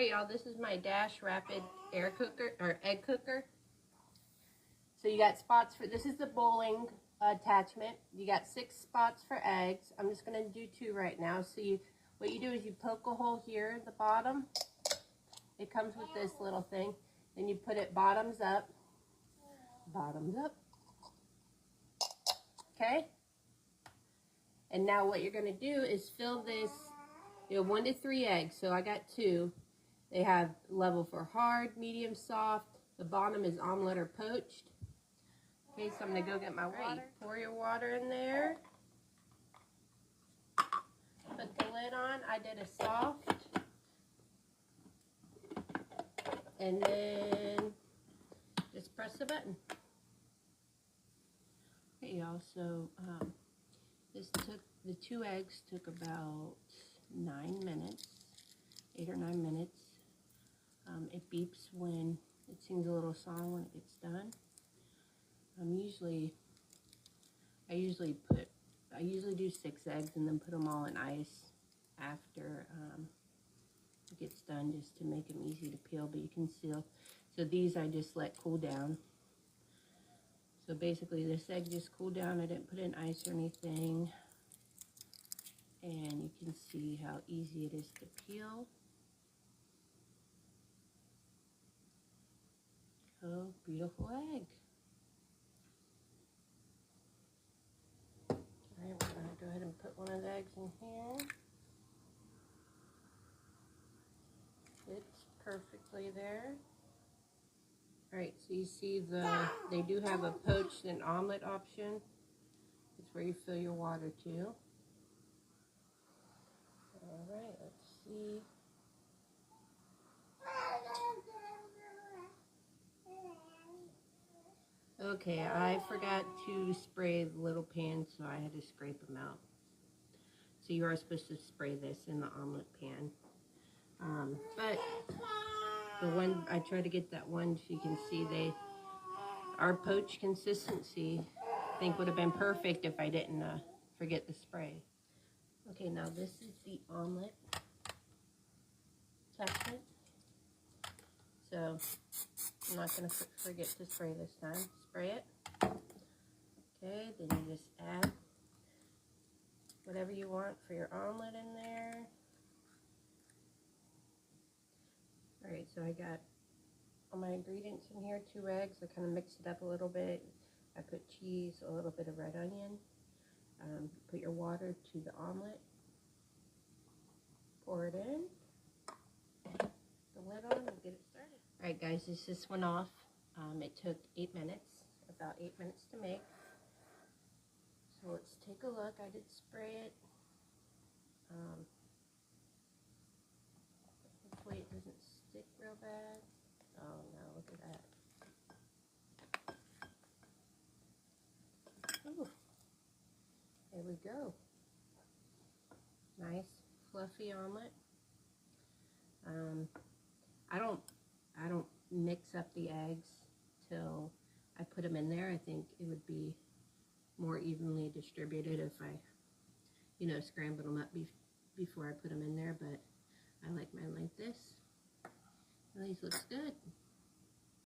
Alright y'all, this is my Dash Rapid air cooker, or egg cooker. So you got spots for, this is the bowling attachment. You got 6 spots for eggs. I'm just going to do 2 right now. So what you do is you poke a hole here at the bottom. It comes with this little thing. Then you put it bottoms up. Bottoms up. Okay? And now what you're going to do is fill this, 1 to 3 eggs. So I got 2. They have level for hard, medium, soft. The bottom is omelet or poached. Okay, so I'm going to go get my water. Pour your water in there. Put the lid on. I did a soft. And then just press the button. Okay, y'all, so the 2 eggs took about 9 minutes, 8 or 9 minutes. It beeps when it sings a little song when it gets done. I usually do 6 eggs and then put them all in ice after it gets done, just to make them easy to peel, but you can seal. So these I just let cool down. So basically this egg just cooled down. I didn't put in ice or anything. And you can see how easy it is to peel. Oh, beautiful egg. Alright, we're going to go ahead and put one of the eggs in here. Fits perfectly there. Alright, so you see they do have a poached and omelet option. It's where you fill your water too. Alright, let's see. Okay, I forgot to spray the little pans, so I had to scrape them out. So you are supposed to spray this in the omelet pan. But the one, I try to get that one so you can see our poached consistency, I think would have been perfect if I didn't forget the spray. Okay, now this is the omelet attachment. So I'm not going to forget to spray this time. Spray it. Okay, then you just add whatever you want for your omelet in there. Alright, so I got all my ingredients in here, 2 eggs. I kind of mixed it up a little bit. I put cheese, a little bit of red onion. Put your water to the omelet. Pour it in. The lid on and get it started. Alright guys, this one off. It took 8 minutes, about 8 minutes to make. So let's take a look. I did spray it. Hopefully it doesn't stick real bad. Oh no, look at that. Ooh. There we go. Nice fluffy omelet. I don't mix up the eggs till I put them in there. I think it would be more evenly distributed if I, scrambled them up before I put them in there, but I like mine like this. Well, these looks good.